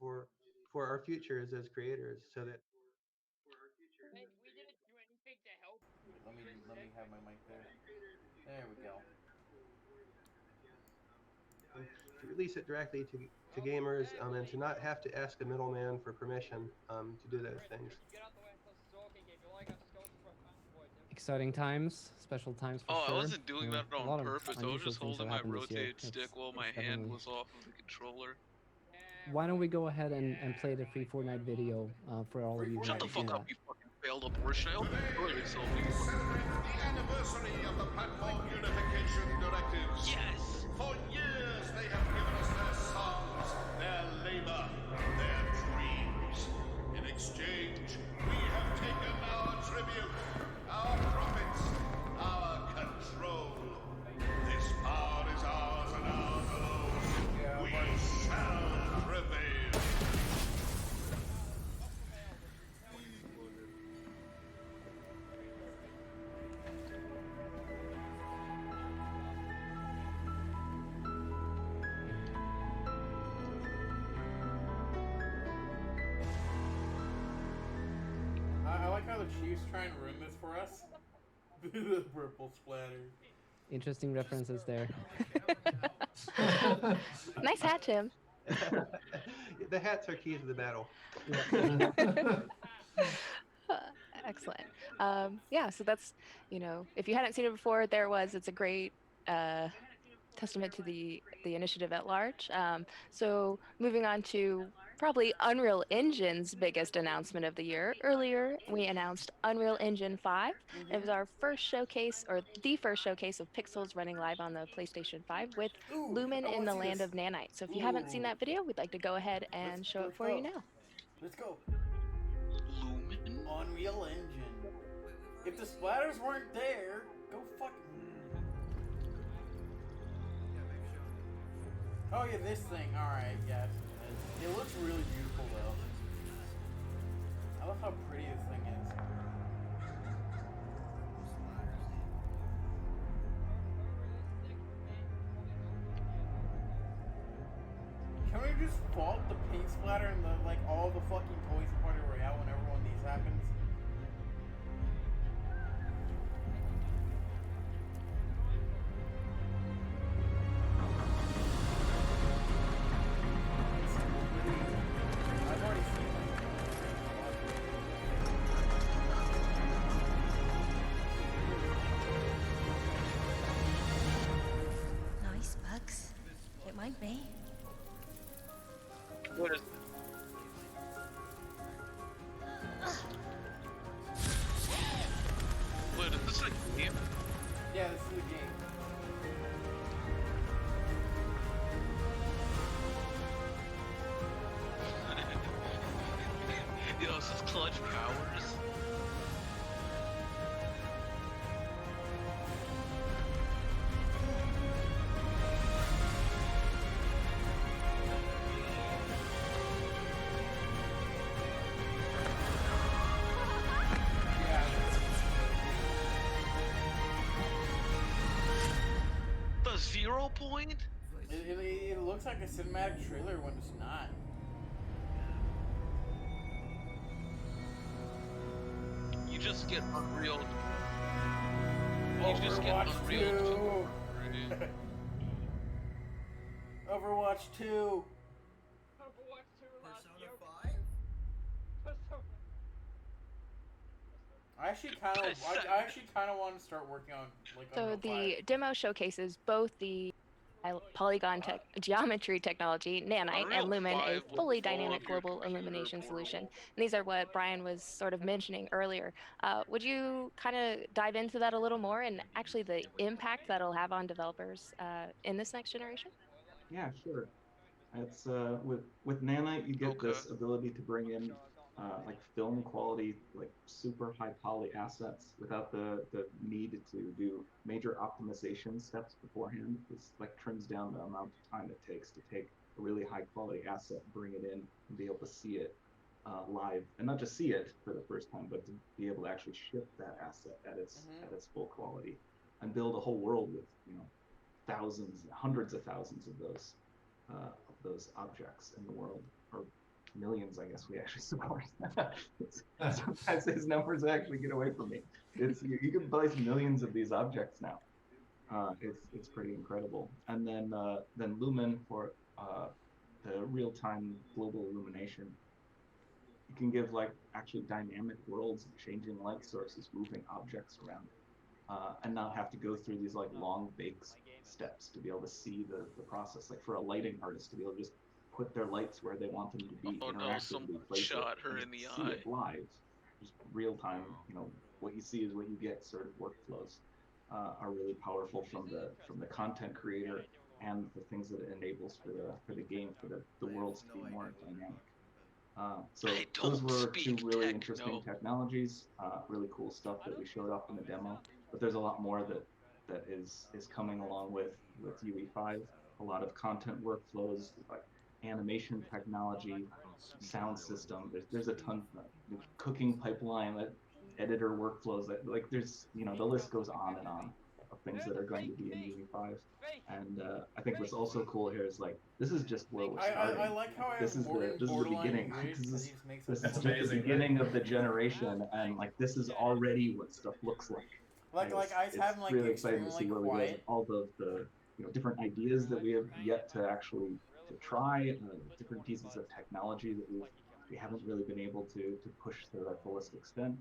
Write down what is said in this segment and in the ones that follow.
for our futures as creators, so that Hey, we didn't do anything to help you. Let me have my mic there. There we go. to release it directly to gamers, and to not have to ask a middleman for permission to do those Pritz, things. could you get out the way and close the door? Okay, Gabe, you're like a skeleton for a fanboy, dude. Exciting times, special times for Oh, I sure. wasn't doing that A on lot of purpose. I was unusual just things have holding my happened this year. rotate stick while my It's hand definitely. was off of the controller. Yeah, Why don't we right. go ahead and Yeah, play the free right. Fortnite video for all of you who Shut the haven't seen fuck up, that? you fucking failed abortion. I hope you enjoy yourself. We celebrate the anniversary of the Platform Unification Directives. Yes! For years they have given us their sons, their labor, their dreams. In exchange, we have taken our tribute, our profits, our control. This power is ours and ours alone. We shall prevail. I like how the Chiefs try and ruin this for us. The purple splatter. Interesting references there. Nice hat, Tim. The hats are key to the battle. Excellent. Yeah, so that's, if you hadn't seen it before, there it was. It's a great testament to the initiative at large. So moving on to probably Unreal Engine's biggest announcement of the year. Earlier, we announced Unreal Engine 5. It was our first showcase, or the first showcase of pixels running live on the PlayStation 5 with Ooh, Lumen I in wanna the see land this. of nanite. So if you haven't seen Ooh. that video, we'd like to go ahead and show it for you now. Let's go. Lumen? Unreal Engine. If the splatters weren't there, go fuck. Oh yeah, this thing. All right, yes. It looks really beautiful though. I love how pretty this thing is. Can we just fault the paint splatter and all the fucking toys in Party Royale whenever one of these happens? I've already seen Nice bugs. It might be. What is What is this like a game? Yeah, this is the game. Yo, this is Clutch Powers. The 0 point? It looks like a cinematic trailer when it's not. You just get Unreal. You just get Overwatch Unreal 2. Overwatch 2. Overwatch 2 last Persona year. 5? Persona. I actually kind of want to start working on So Unreal the 5. demo showcases both the polygon geometry technology, nanite, Unreal and Lumen, a 5 will fully fall dynamic of your global computer illumination portable. solution. And these are what Brian was sort of mentioning earlier. Would you kind of dive into that a little more and actually the impact that'll have on developers in this next generation? Yeah, sure. It's with Nanite, you get Okay. this ability to bring in like film quality, like super high poly assets without the need to do major optimization steps beforehand. This like trims down the amount of time it takes to take a really high quality asset, bring it in, and be able to see it live, and not just see it for the first time, but to be able to actually ship that asset at its full quality, and build a whole world with thousands, hundreds of thousands of those objects in the world, or millions, I guess we actually support. Sometimes these numbers actually get away from me. You can place millions of these objects now. It's pretty incredible. And then Lumen for the real-time global illumination. You can give like actually dynamic worlds, changing light sources, moving objects around, and not have to go through these like long bake steps to be able to see the process. Like for a lighting artist to be able to just put their lights where they want them to be, Oh no, interactively someone place shot it, her and in the see eye. it live, just real time. What you see is what you get. Sort of workflows are really powerful from the content creator and the things that it enables for the game, for the worlds to be more dynamic. So I those don't were two speak really techno. interesting technologies, really cool stuff that we showed off in the demo. But there's a lot more that is coming along with UE5. A lot of content workflows, like animation technology, sound system. There's a ton of cooking pipeline, editor workflows. That like there's the list goes on and on of things that are going to be in UE5. And I think what's also cool here is like this is just where we're starting. I like how I This have is Morty the beginning. engaged, This and is he just makes this up is stuff. just the beginning of the generation, and like this is already what stuff looks like. Like I was it's having like really exciting to see extremely where we go. quiet. All the different ideas that we have yet to actually try, different pieces of technology that we haven't really been able to push to their fullest extent.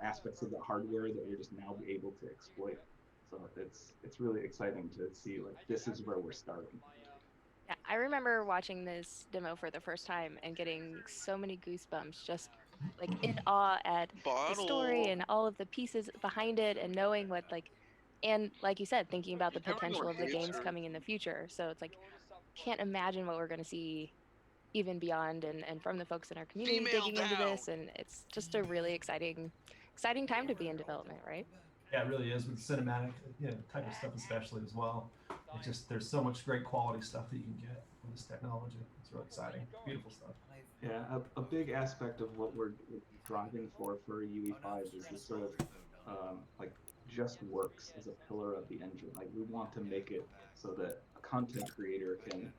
Aspects of the hardware that we're just now able to exploit. So it's really exciting to see like this is where we're starting. Yeah, I remember watching this demo for the first time and getting so many goosebumps, just like in awe at the story Bottle. and all of the pieces behind it, and knowing what and like you said, thinking about the How many potential more of the hits games are- coming in the future. So it's like, can't imagine what we're going to see even beyond and from the folks in our community Female digging into down. this, and it's just a really exciting time to be in development, right? Yeah, it really is with cinematic, type of stuff especially as well. It just there's so much great quality stuff that you can get from this technology. It's really exciting, beautiful stuff. Yeah, a big aspect of what we're driving for UE5 is this sort of like just works as a pillar of the engine. Like we want to make it so that a content creator can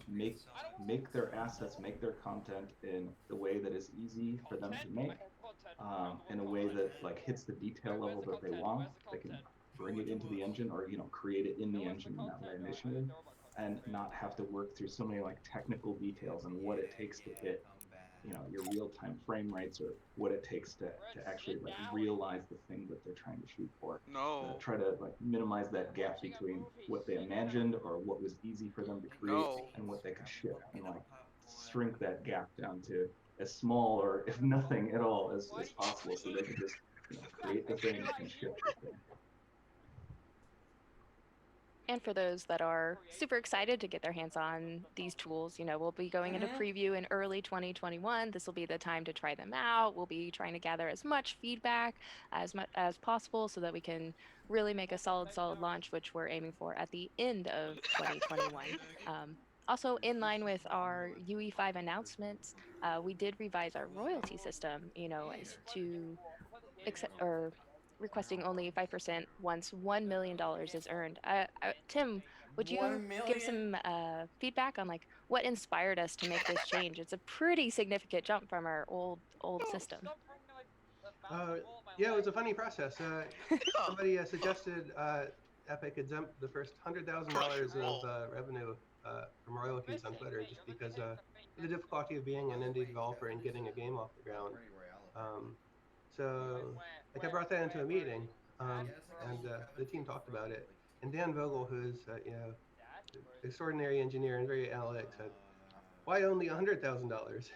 make their assets, make their content in the way that is easy for them to make, in a way that like hits the detail level that they want. They can bring it into the engine or create it in the engine in that way initially, and not have to work through so many like technical details and what it takes to hit your real-time frame rates, or what it takes to actually like realize the thing that they're trying to shoot for. No. Try to like minimize that gap between what they imagined or what was easy for them to create and what they could ship, and like shrink that gap down to as small or if nothing at all as possible, so they can just create the thing and ship the thing. And for those that are super excited to get their hands on these tools, we'll be going into preview in early 2021. This will be the time to try them out. We'll be trying to gather as much feedback as much as possible so that we can really make a solid launch, which we're aiming for at the end of 2021. Also, in line with our UE5 announcements, we did revise our royalty system, as to requesting only 5% once $1 million is earned. Tim, would you give some feedback on like what inspired us to make this change? It's a pretty significant jump from our old system. Yeah, it was a funny process. Somebody suggested Epic exempt the first $100,000 of revenue from royalties on Twitter, just because of the difficulty of being an indie developer and getting a game off the ground. So like I brought that into a meeting, and the team talked about it. And Dan Vogel, who's extraordinary engineer and very analytic, said, "Why only $100,000?"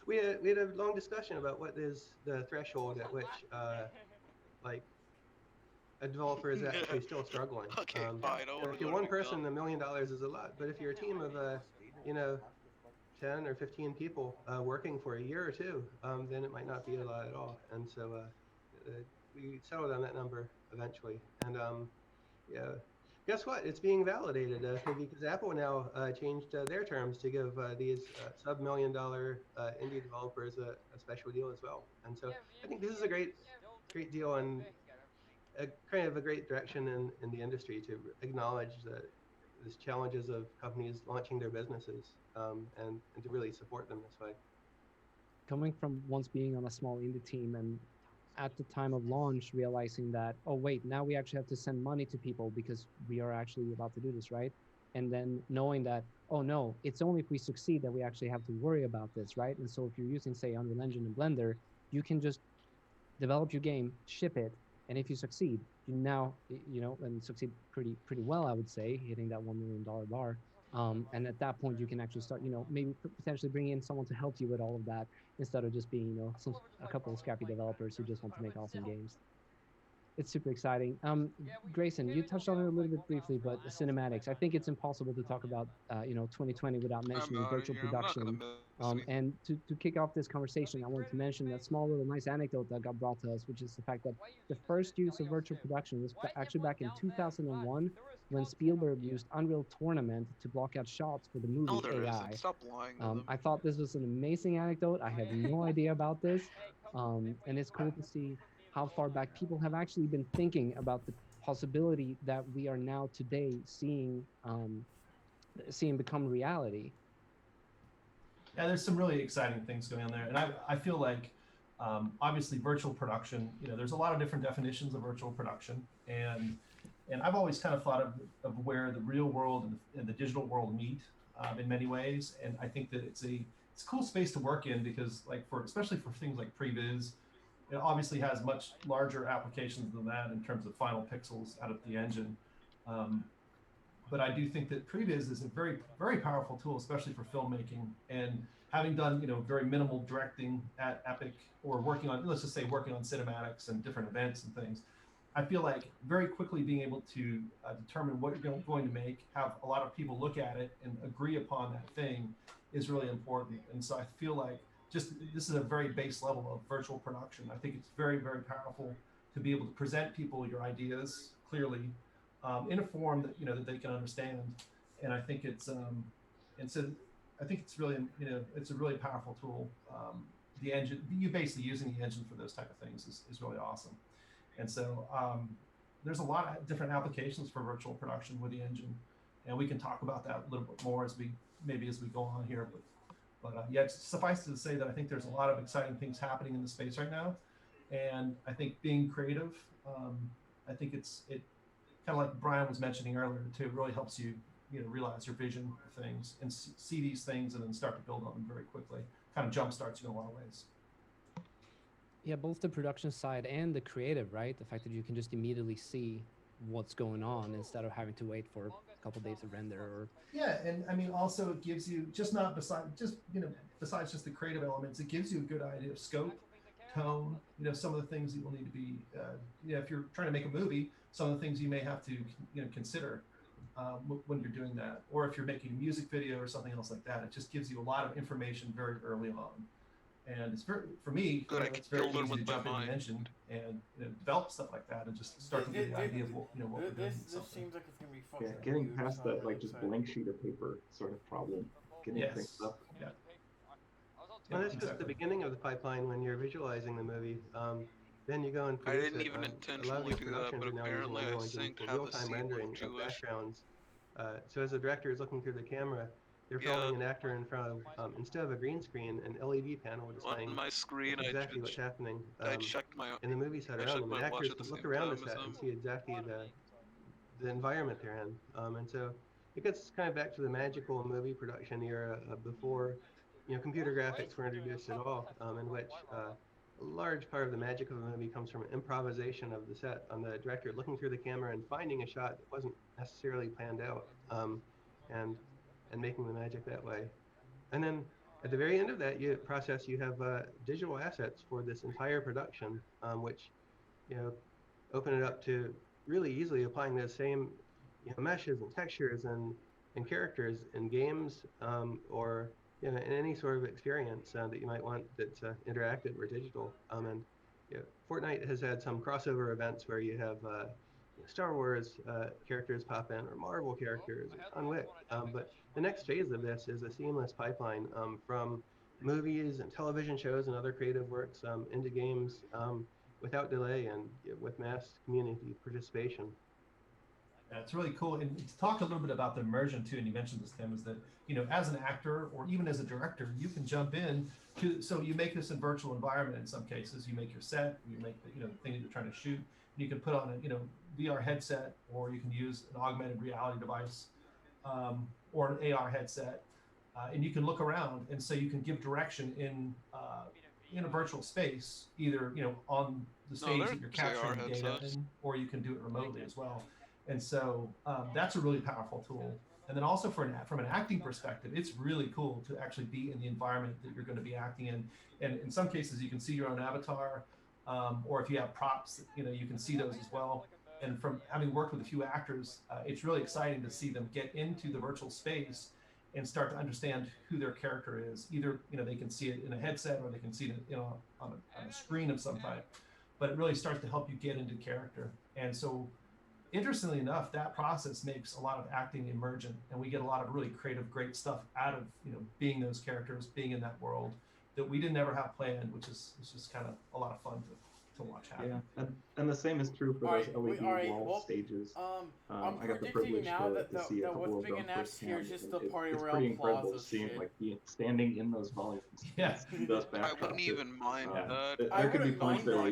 We had a long discussion about what is the threshold at which like a developer is actually still struggling. Okay, fine. If you're one person, $1 million is a lot. But if you're a team of 10 or 15 people working for a year or two, then it might not be a lot at all. And so we settled on that number eventually. And guess what? It's being validated because Apple now changed their terms to give these sub-$1 million indie developers a special deal as well. And so I think this is a great deal and kind of a great direction in the industry to acknowledge this challenges of companies launching their businesses, and to really support them this way. Coming from once being on a small indie team and at the time of launch realizing that, oh wait, now we actually have to send money to people because we are actually about to do this, right? And then knowing that, oh no, it's only if we succeed that we actually have to worry about this, right? And so if you're using, say, Unreal Engine and Blender, you can just develop your game, ship it, and if you succeed, you now, and succeed pretty well, I would say, hitting that $1 million bar. And at that point, you can actually start, maybe potentially bring in someone to help you with all of that instead of just being, a couple of scrappy developers who just want to make awesome games. It's super exciting. Grayson, you touched on it a little bit briefly, but cinematics. I think it's impossible to talk about, 2020 without mentioning virtual production. And to kick off this conversation, I wanted to mention that small little nice anecdote that got brought to us, which is the fact that the first use of virtual production was actually back in 2001 when Spielberg used Unreal Tournament to block out shots for the movie No, there AI. isn't. Stop lying to them. I thought this was an amazing anecdote. I had no idea about this. And it's cool to see how far back people have actually been thinking about the possibility that we are now today seeing become reality. Yeah, there's some really exciting things going on there, and I feel like obviously virtual production. There's a lot of different definitions of virtual production, and I've always kind of thought of where the real world and the digital world meet in many ways, and I think that it's a cool space to work in because especially for things like previs. It obviously has much larger applications than that in terms of final pixels out of the engine. But I do think that previs is a very, very powerful tool, especially for filmmaking. And having done, very minimal directing at Epic or working on cinematics and different events and things, I feel like very quickly being able to determine what you're going to make, have a lot of people look at it and agree upon that thing is really important. And so I feel like this is a very base level of virtual production. I think it's very, very powerful to be able to present people your ideas clearly in a form that that they can understand. And I think it's I think it's really it's a really powerful tool. The engine, you basically using the engine for those type of things is really awesome. And so there's a lot of different applications for virtual production with the engine, and we can talk about that a little bit more as we go on here. But yeah, suffice to say that I think there's a lot of exciting things happening in the space right now, and I think being creative, I think it kind of like Brian was mentioning earlier too, really helps you realize your vision of things and see these things and then start to build on them very quickly. Kind of jump starts you in a lot of ways. Yeah, both the production side and the creative, right? The fact that you can just immediately see what's going on instead of having to wait for a couple days of render or yeah. And I mean also it gives you besides just the creative elements, it gives you a good idea of scope, tone, some of the things that you'll need to be if you're trying to make a movie, some of the things you may have to consider when you're doing that, or if you're making a music video or something else like that. It just gives you a lot of information very early on. And it's very, for me, it's very easy to jump in the engine and develop stuff like that and just start to get the idea of what we're doing. This seems like it's gonna be fucking. Yeah, getting past that just blank sheet of paper sort of problem, getting things up. Yeah. Well, that's just the beginning of the pipeline when you're visualizing the movie. Then you go and produce I didn't even intentionally do that, but apparently I synced have a real-time scene rendering with of Jewish. backgrounds. So as the director is looking through the camera, they're filming an actor in front of, instead of a green screen, an LED panel displaying on my screen. exactly what's happening. I checked my. In the movie set around them, and actors can look around the set and see exactly the environment they're in. And so it gets kind of back to the magical movie production era before computer graphics were introduced at all, in which a large part of the magic of the movie comes from improvisation of the set, on the director looking through the camera and finding a shot that wasn't necessarily planned out, and making the magic that way. And then at the very end of that process, you have digital assets for this entire production, which open it up to really easily applying those same meshes and textures and characters in games, or in any sort of experience that you might want that's interactive or digital. And Fortnite has had some crossover events where you have Star Wars characters pop in, or Marvel characters, or John Wick. But the next phase of this is a seamless pipeline from movies and television shows and other creative works into games without delay and with mass community participation. It's really cool. And to talk a little bit about the immersion too, and you mentioned this, Tim, is that, you know, as an actor or even as a director, you can jump in to, so you make this in virtual environment in some cases. You make your set, you make the, you know, the thing that you're trying to shoot, and you can put on a, you know, VR headset, or you can use an augmented reality device, or an AR headset, and you can look around, and so you can give direction in a virtual space, either, you know, on the stage that you're capturing the data in, or you can do it remotely as well. And so that's a really powerful tool. And then also from an acting perspective, it's really cool to actually be in the environment that you're going to be acting in. And in some cases, you can see your own avatar, or if you have props, you know, you can see those as well. And from having worked with a few actors, it's really exciting to see them get into the virtual space and start to understand who their character is. Either, you know, they can see it in a headset, or they can see it, you know, on a screen of some type. But it really starts to help you get into character. And so, interestingly enough, that process makes a lot of acting emergent, and we get a lot of really creative, great stuff out of, you know, being those characters, being in that world that we didn't ever have planned, which is just kind of a lot of fun to watch happen. Yeah, and the same is true for those LED wall stages. I got the privilege to see a couple of them firsthand. It's pretty incredible seeing, like, standing in those volumes. Yeah, those I wouldn't even mind that. There could be points there where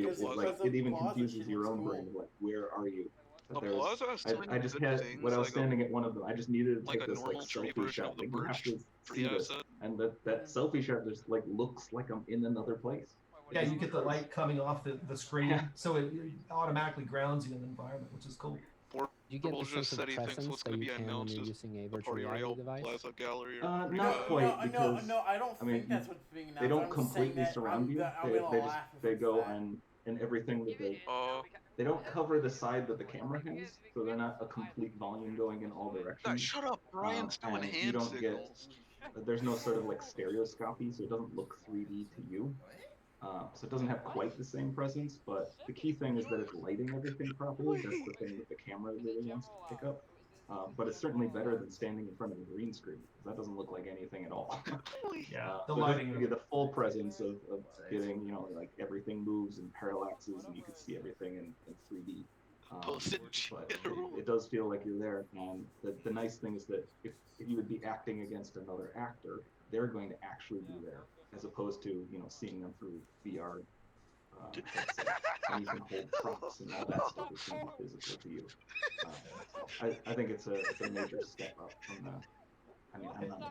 it even confuses your own brain, like, where are you? I just had, when I was standing at one of them, I just needed to take this like selfie shot. Like, you have to see this, and that selfie shot just like looks like I'm in another place. Yeah, you get the light coming off the screen, so it automatically grounds you in the environment, which is cool. You get the sense of presence that you can when you're using a virtual reality device? Not quite, because no, I don't think that's what's being announced. They don't completely surround you. They go and everything that they don't cover the side that the camera has, so they're not a complete volume going in all directions. Shut up, Brian's doing hand you don't signals. There's no sort of like stereoscopy, so it doesn't look 3D to you. So it doesn't have quite the same presence, but the key thing is that it's lighting everything properly. That's the thing that the camera really wants to pick up. But it's certainly better than standing in front of a green screen, because that doesn't look like anything at all. Yeah, the lighting. You get the full presence of getting, you know, like everything moves and parallaxes, and you can see everything in 3D. But it does feel like you're there. And the nice thing is that if you would be acting against another actor, they're going to actually be there, as opposed to, you know, seeing them through VR. And you can hold props and all that stuff is going to be physical to you. I think it's a major step up from the. I mean, I'm not an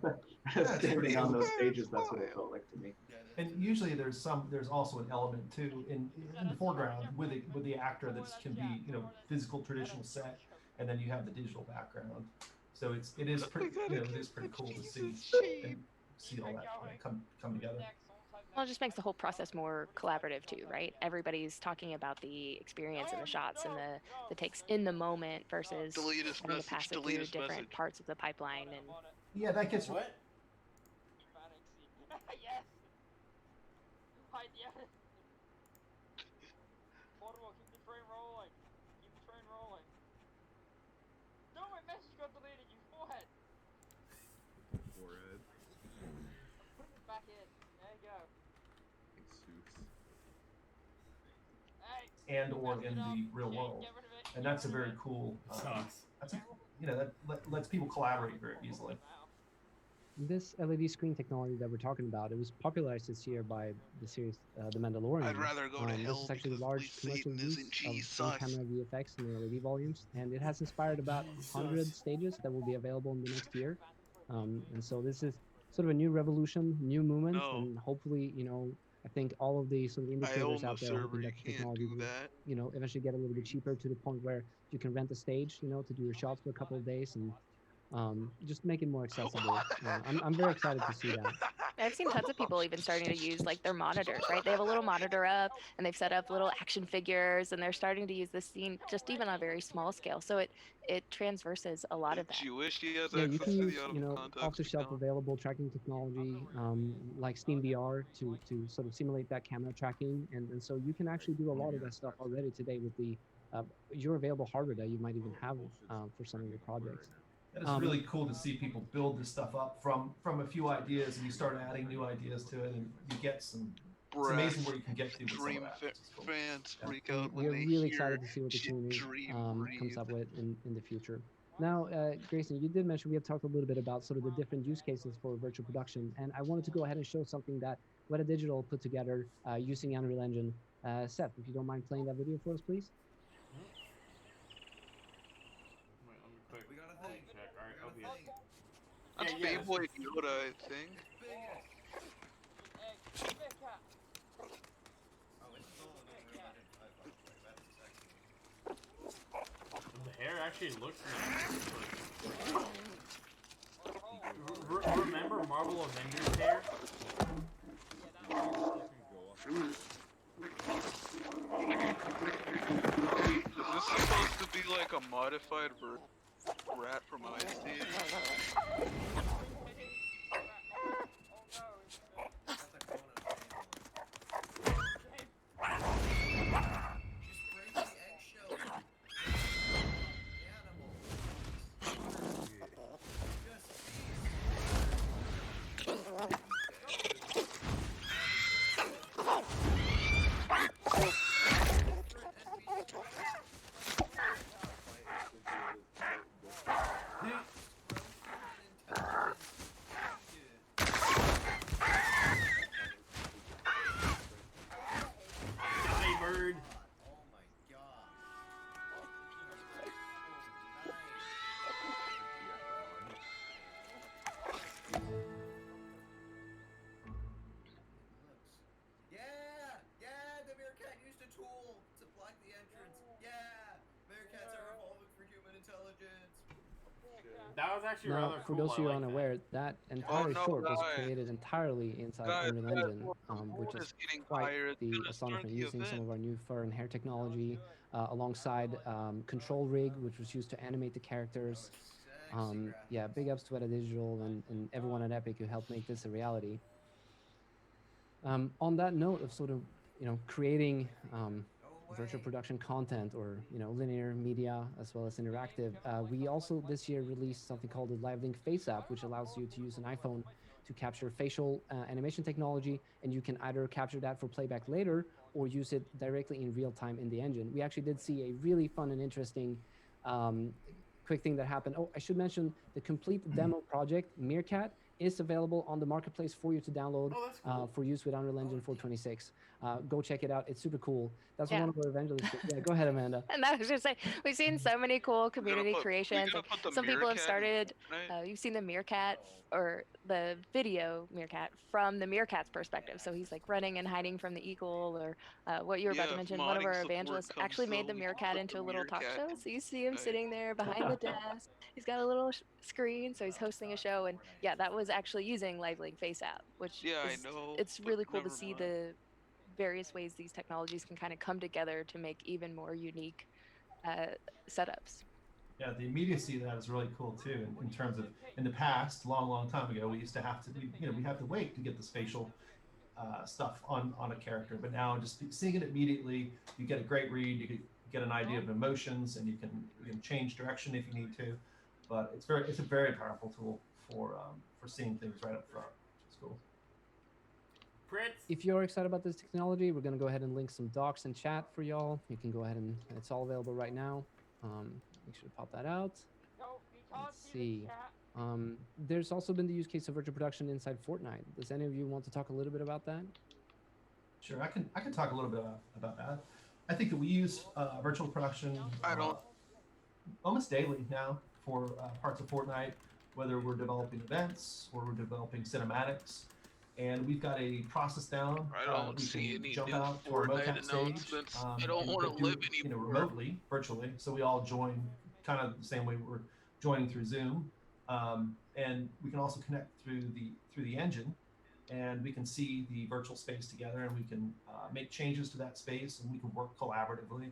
actor, but standing on those stages, that's what it felt like to me. And usually there's also an element too in the foreground with the actor that can be, you know, physical traditional set, and then you have the digital background. So it is pretty cool to see all that come together. Well, it just makes the whole process more collaborative too, right? Everybody's talking about the experience and the shots and the takes in the moment versus having to pass it through different parts of the pipeline. And yeah, that gets Yes. Portable, keep the train rolling. Keep the train rolling. No, my message got deleted. You forehead. Forehead. Put it back in. There you go. And or in the real world, and that's a very cool. That lets people collaborate very easily. This LED screen technology that we're talking about, it was popularized this year by the series The Mandalorian. I'd rather go to hell. This is actually a large commercial use of in-camera VFX and LED volumes, and it has inspired about 100 stages that will be available in the next year. And so this is sort of a new revolution, new movement, and hopefully, you know, I think all of the sort of indicators out there hoping that technology will, you know, eventually get a little bit cheaper to the point where you can rent a stage, you know, to do your shots for a couple of days and just make it more accessible. I'm very excited to see that. I've seen tons of people even starting to use like their monitors, right? They have a little monitor up and they've set up little action figures and they're starting to use this scene just even on a very small scale. So it transverses a lot of that. Yeah, you can use, you know, off-the-shelf available tracking technology like Steam VR to sort of simulate that camera tracking. And so you can actually do a lot of that stuff already today with the your available hardware that you might even have for some of your projects. And it's really cool to see people build this stuff up from a few ideas, and you start adding new ideas to it, and you get some it's amazing where you can get to with some of Dream that. Which is cool. fans freak And out when we're they really hear excited to see what the shit community dream comes up breathe. with in the future. Now, Grayson, you did mention we have talked a little bit about sort of the different use cases for virtual production, and I wanted to go ahead and show something that Weta Digital put together using Unreal Engine. Seth, if you don't mind playing that video for us, please. Wait, let me quick check. Alright, I'll be That's Beyblade Yoda, I think. The hair actually looks nice. Remember Marvel Avengers hair? Is this supposed to be like a modified rat from Ice-T? That was actually now, rather for cool. those of you unaware, that entire short was created entirely inside Unreal Engine, which is quite the astonishment, using some of our new fur and hair technology alongside Control Rig, which was used to animate the characters. Yeah, big ups to Weta Digital and everyone at Epic who helped make this a reality. On that note of sort of, creating virtual production content or linear media as well as interactive, we also this year released something called the LiveLink Face app, which allows you to use an iPhone to capture facial animation technology, and you can either capture that for playback later or use it directly in real time in the engine. We actually did see a really fun and interesting quick thing that happened. Oh, I should mention the complete demo project Meerkat is available on the marketplace for you to download for use with Unreal Engine 426. Go check it out. It's super cool. That's one of our evangelists. Yeah, go ahead, Amanda. And I was just saying, we've seen so many cool community creations. Like, some people have started. You've seen the Meerkat or the video Meerkat from the Meerkat's perspective. So he's like running and hiding from the eagle, or what you were about to mention. One of our evangelists actually made the Meerkat into a little talk show. So you see him sitting there behind the desk. He's got a little screen, so he's hosting a show. And yeah, that was actually using LiveLink Face app, which it's really cool to see the various ways these technologies can kind of come together to make even more unique setups. Yeah, the immediacy of that is really cool too. In terms of, in the past, long time ago, we used to have to, we have to wait to get the spatial stuff on a character. But now, just seeing it immediately, you get a great read. You get an idea of emotions, and you can change direction if you need to. But it's a very powerful tool for seeing things right up front, which is cool. If you're excited about this technology, we're going to go ahead and link some docs in chat for y'all. You can go ahead and it's all available right now. Make sure to pop that out. Let's see. There's also been the use case of virtual production inside Fortnite. Does any of you want to talk a little bit about that? Sure, I can talk a little bit about that. I think that we use virtual production almost daily now for parts of Fortnite, whether we're developing events or we're developing cinematics. And we've got a process down. I don't see any jump out to our mocap stage. I don't want to live anymore. Remotely, virtually, so we all join kind of the same way we're joining through Zoom, and we can also connect through the engine, and we can see the virtual space together, and we can make changes to that space, and we can work collaboratively.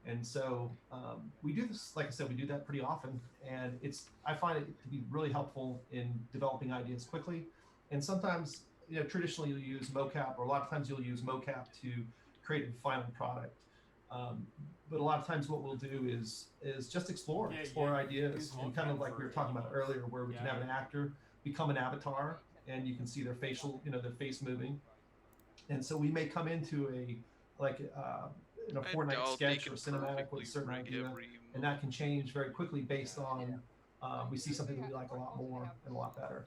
And so we do this, like I said, we do that pretty often, and I find it to be really helpful in developing ideas quickly. And sometimes, traditionally you'll use mocap, or a lot of times you'll use mocap to create a final product. But a lot of times what we'll do is just explore ideas, and kind of like we were talking about earlier, where we can have an actor become an avatar, and you can see their facial, their face moving. And so we may come into a in a I Fortnite doubt they sketch can or cinematic with perfectly a certain rig idea, every and that can change very quickly based on we see something that we like a lot more and a lot better.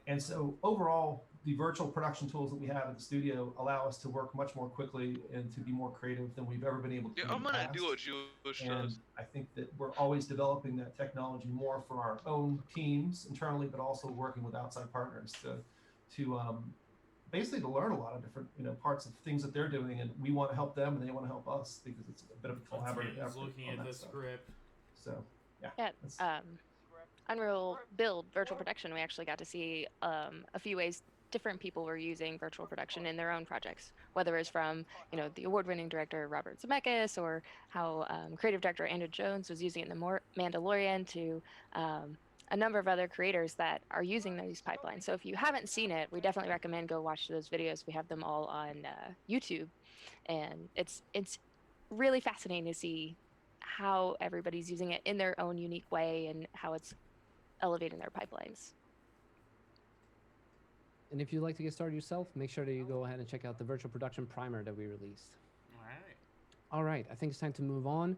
And so overall, the virtual production tools that we have at the studio allow us to work much more quickly and to be more creative than we've ever been able to Yeah, do in I'm the gonna past. do what Jewish And does. I think that we're always developing that technology more for our own teams internally, but also working with outside partners to basically to learn a lot of different parts of things that they're doing, and we want to help them and they want to help us because it's a bit of a collaborative Tim's effort looking on at that the stuff. script. So yeah. Yeah. that's- Unreal Build virtual production, we actually got to see a few ways different people were using virtual production in their own projects, whether it's from the award-winning director Robert Zemeckis, or how creative director Andrew Jones was using it in the Mandalorian, to a number of other creators that are using these pipelines. So if you haven't seen it, we definitely recommend go watch those videos. We have them all on YouTube, and it's really fascinating to see how everybody's using it in their own unique way and how it's elevating their pipelines. And if you'd like to get started yourself, make sure that you go ahead and check out the virtual production primer that we released. All right. All right, I think it's time to move on.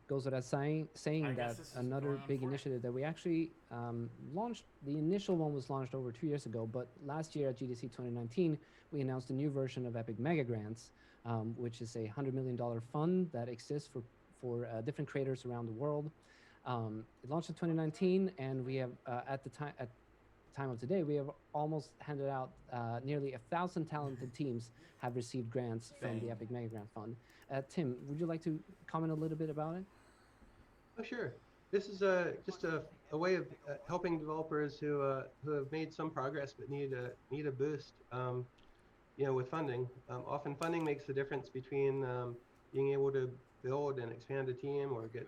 Goes without saying I guess that this is another going on big Fortnite. initiative that we actually launched, the initial one was launched over 2 years ago, but last year at GDC 2019, we announced a new version of Epic Mega Grants, which is a $100 million fund that exists for different creators around the world. It launched in 2019, and we have at the time of today, we have almost handed out nearly 1,000 talented teams have received grants from the Epic Mega Grant Fund. Tim, would you like to comment a little bit about it? Oh, sure. This is just a way of helping developers who have made some progress but need a boost. With funding. Often funding makes the difference between being able to build and expand a team, or get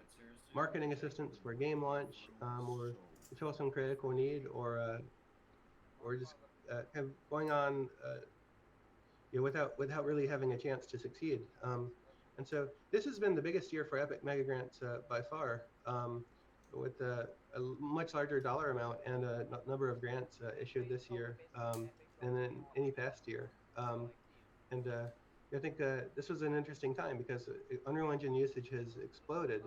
marketing assistance for a game launch, or fill some critical need, or just kind of going on without really having a chance to succeed. And so this has been the biggest year for Epic Mega Grants by far, with a much larger dollar amount and a number of grants issued this year than in any past year. I think this was an interesting time because Unreal Engine usage has exploded,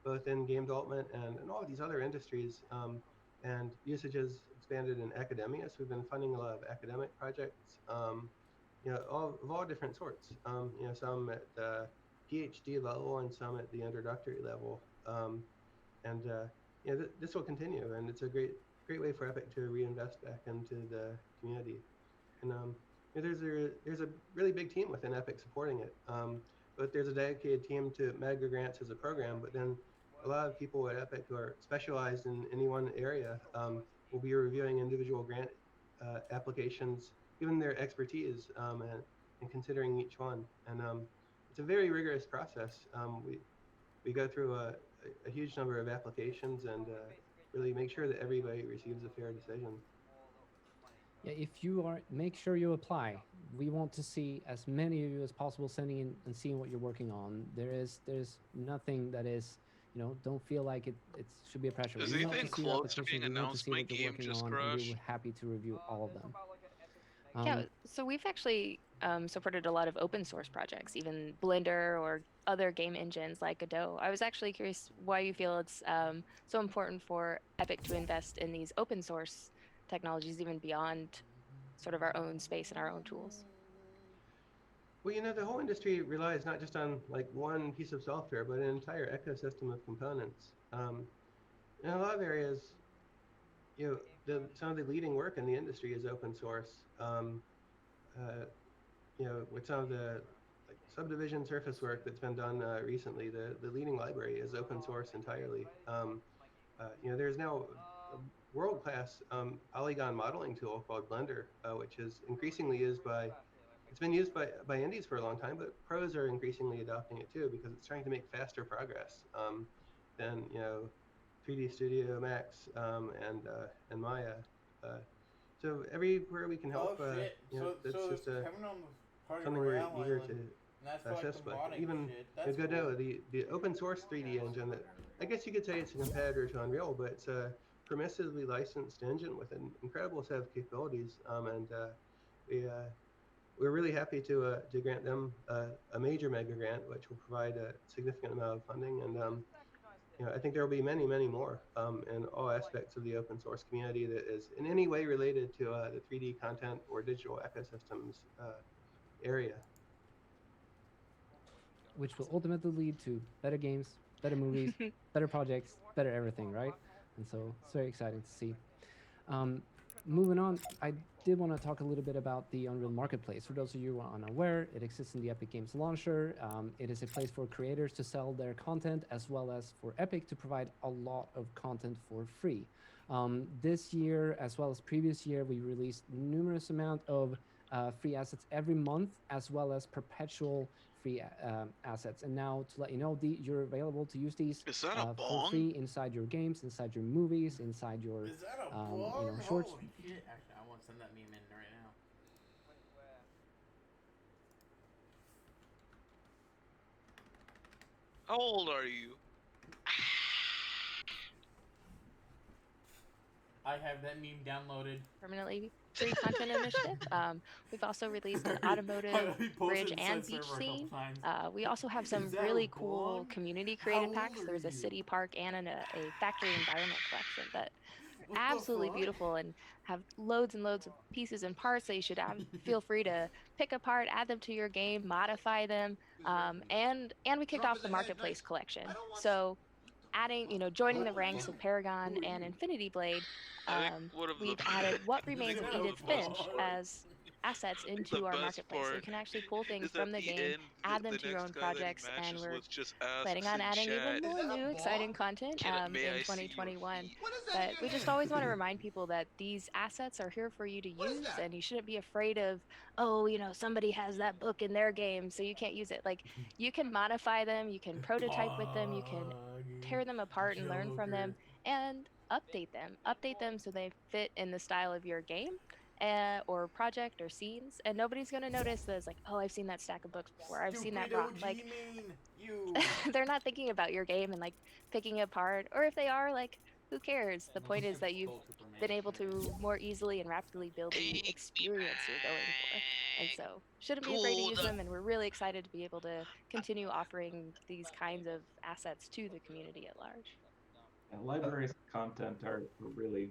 both in game development and in all of these other industries. And usage has expanded in academia, so we've been funding a lot of academic projects, of all different sorts. Some at the PhD level and some at the introductory level. This will continue, and it's a great way for Epic to reinvest back into the community. And there's a really big team within Epic supporting it. But there's a dedicated team to Mega Grants as a program, but then a lot of people at Epic who are specialized in any one area will be reviewing individual grant applications, given their expertise, and considering each one. And it's a very rigorous process. We go through a huge number of applications and really make sure that everybody receives a fair decision. Yeah, if you are, make sure you apply. We want to see as many of you as possible sending in and seeing what you're working on. There's nothing that is, don't feel like it should be a pressure. Is We want anything to see your close to being applications. We want to announced? see My what you're game working just on, and crashed. we're happy to review all of them. Yeah, so we've actually supported a lot of open source projects, even Blender or other game engines like Godot. I was actually curious why you feel it's so important for Epic to invest in these open source technologies, even beyond sort of our own space and our own tools. Well, the whole industry relies not just on like one piece of software, but an entire ecosystem of components. In a lot of areas, some of the leading work in the industry is open source. With some of the subdivision surface work that's been done recently, the leading library is open source entirely. There's now a world-class polygon modeling tool called Blender, which is increasingly used it's been used by indies for a long time, but pros are increasingly adopting it too because it's trying to make faster progress than 3D Studio Max and Maya. So everywhere we can help, shit. that's so just Kevin on the party something we're royale eager island, to and that's for like assist the with. modding Even shit. That's Godot, cool. the open source 3D engine that I guess you could say it's a competitor to Unreal, but it's a permissively licensed engine with an incredible set of capabilities. we're really happy to grant them a major mega grant, which will provide a significant amount of funding. And I think there will be many, many more in all aspects of the open source community that is in any way related to the 3D content or digital ecosystems area. Which will ultimately lead to better games, better movies, better projects, better everything, right? And so it's very exciting to see. Moving on, I did want to talk a little bit about the Unreal Marketplace. For those of you who are unaware, it exists in the Epic Games launcher. It is a place for creators to sell their content, as well as for Epic to provide a lot of content for free. This year, as well as previous year, we released numerous amount of free assets every month, as well as perpetual free assets. And now to let you know, you're available to use these for free inside your games, inside your movies, inside your Is that a bong? shorts. Holy shit. Actually, I want to send that meme in right now. Wait, where? How old are you? I have that meme downloaded. Permanently free content initiative. We've also released an automotive, bridge, and beach scene. We also have some really cool community created packs. There's a city park and a factory environment collection that are absolutely beautiful and have loads and loads of pieces and parts that you should feel free to pick apart, add them to your game, modify them, and we kicked off the marketplace collection. So joining the ranks of Paragon and Infinity Blade, we've added What Remains of Edith Finch as assets into our marketplace. So you can actually pull things from the game, add them to your own projects, and we're planning on adding even more new exciting content in 2021. But we just always want to remind people that these assets are here for you to use, and you shouldn't be afraid of, somebody has that book in their game, so you can't use it. Like, you can modify them, you can prototype with them, you can tear them apart and learn from them, and update them so they fit in the style of your game or project or scenes, and nobody's going to notice that it's like, oh, I've seen that stack of books before, I've seen that rock. Like, they're not thinking about your game and like picking it apart, or if they are, like, who cares? The point is that you've been able to more easily and rapidly build the experience you're going for, and so shouldn't be afraid to use them, and we're really excited to be able to continue offering these kinds of assets to the community at large. And libraries of content are really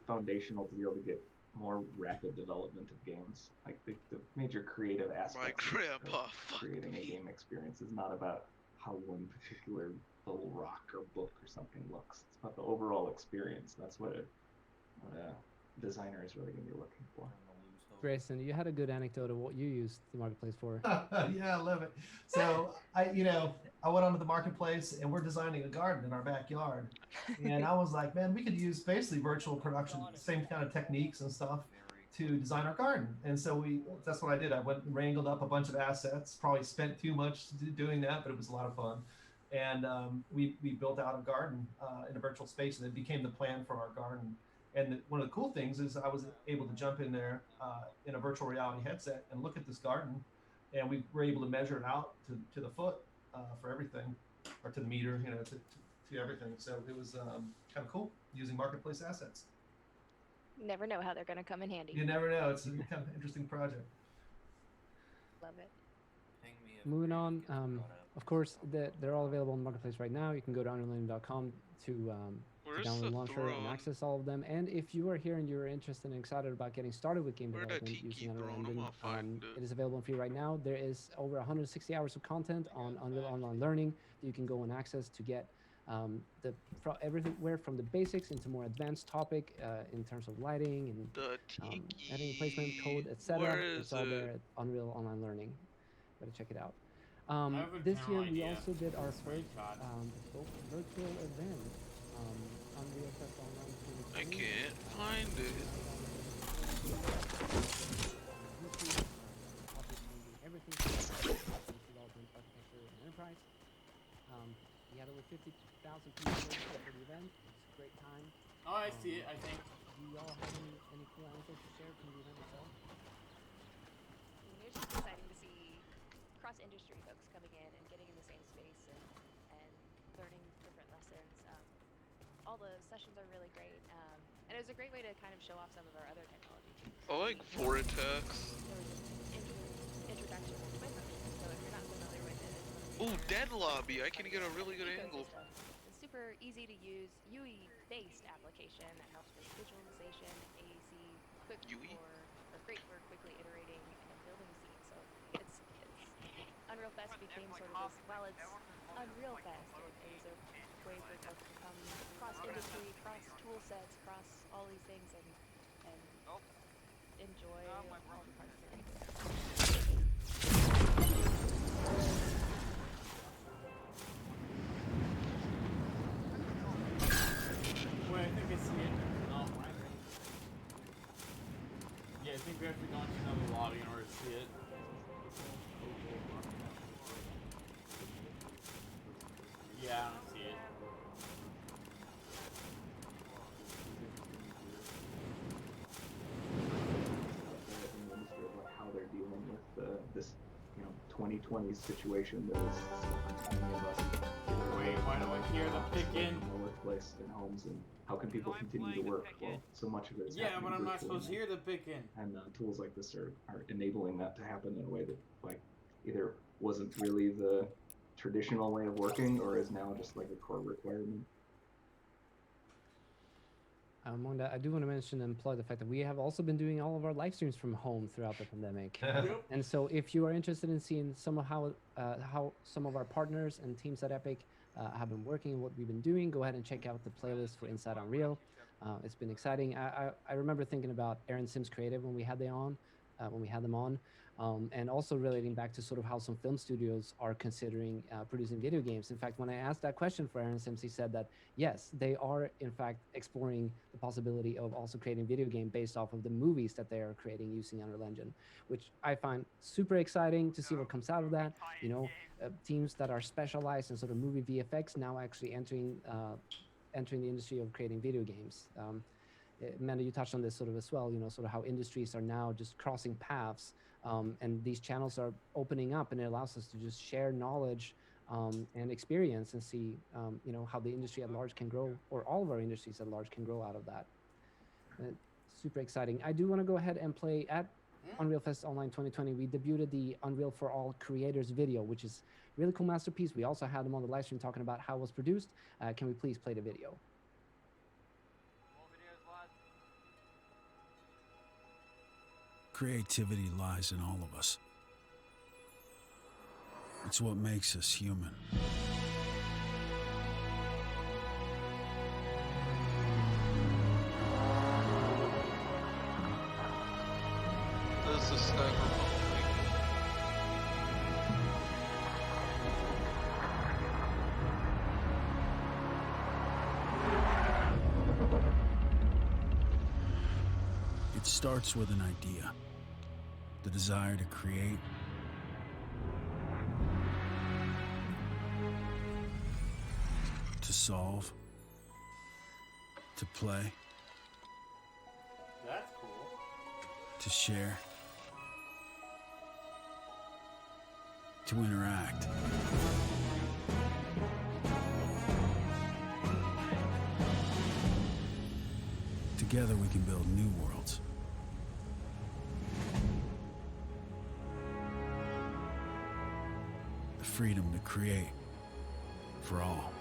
foundational to be able to get more rapid development of games. Like the major creative aspects of creating a game experience is not about how one particular little rock or book or something looks. It's about the overall experience. That's what a designer is really going to be looking for. Grayson, you had a good anecdote of what you used the marketplace for. Yeah, I love it. So I went onto the marketplace and we're designing a garden in our backyard, and I was like, man, we could use basically virtual production, same kind of techniques and stuff, to design our garden. And so that's what I did. I went and wrangled up a bunch of assets. Probably spent too much doing that, but it was a lot of fun. And we built out a garden in a virtual space, and it became the plan for our garden. And one of the cool things is I was able to jump in there in a virtual reality headset and look at this garden, and we were able to measure it out to the foot for everything, or to the meter, to everything. So it was kind of cool using marketplace assets. You never know how they're going to come in handy. You never know. It's a kind of interesting project. Love it. Moving on, of course, they're all available on the marketplace right now. You can go to unrealengine.com to download the launcher and access all of them. And if you are here and you're interested and excited about getting started with game development using Unreal Engine, it is available free right now. There is over 160 hours of content on Unreal Online Learning that you can go and access to get everywhere from the basics into more advanced topic in terms of lighting and editing, placement, code, etc. It's all there at Unreal Online Learning. Gotta check it out. This year we also did our first virtual event. Unreal Fest Online 2020. I can't find it. Everything from development, architecture, and enterprise. We had over 50,000 people registered for the event. It's a great time. Oh, I see it, I think. Do you all have any cool anecdotes to share from the event itself? It's just exciting to see cross-industry folks coming in and getting in the same space and learning different lessons. All the sessions are really great, and And it was a great way to kind of show off some of our other technology too. I like Vortex. There was an introduction to Twin Motion. So if you're not familiar with it, it's one of the Ooh, Dead Lobby. I can get a really good angle. ecosystem. It's super easy to use UE-based application that helps with visualization, AAC, quick UE? or great for quickly iterating and building scenes. So it's Unreal Fest became sort of this, while it's Unreal Fest, it was a way for folks to come cross industry, cross tool sets, cross all these things and enjoy all the parts of the ecosystem. Wait, I think I see it. Oh, my bad. Yeah, I think we have to go into another lobby in order to see it. Yeah, I don't see it. In the industry of like how they're dealing with this, 2020 situation that is many of us. Wait, why do I hear the picking? In the workplace, in homes, and how can people continue to work? Well, so much of it is Yeah, happening but I'm not virtually supposed to hear the picking. and tools like this are enabling that to happen in a way that like either wasn't really the traditional way of working or is now just like a core requirement. Among that, I do want to mention and plug the fact that we have also been doing all of our live streams from home throughout the pandemic. And so if you are interested in seeing some of how some of our partners and teams at Epic have been working and what we've been doing, go ahead and check out the playlist for Inside Unreal. It's been exciting. I remember thinking about Aaron Sims Creative when we had them on, and also relating back to sort of how some film studios are considering producing video games. In fact, when I asked that question for Aaron Sims, he said that yes, they are in fact exploring the possibility of also creating video game based off of the movies that they are creating using Unreal Engine, which I find super exciting to see what comes out of that. Teams that are specialized in sort of movie VFX now actually entering the industry of creating video games. Amanda, you touched on this sort of as well, sort of how industries are now just crossing paths, and these channels are opening up, and it allows us to just share knowledge and experience and see, how the industry at large can grow, or all of our industries at large can grow out of that. Super exciting. I do want to go ahead and play at Unreal Fest Online 2020. We debuted the Unreal for All Creators video, which is a really cool masterpiece. We also had them on the live stream talking about how it was produced. Can we please play the video? Creativity lies in all of us. It's what makes us human. This is sniper mode. It starts with an idea, the desire to create, to solve, to play, That's cool. to share, to interact. Together we can build new worlds. The freedom to create for all.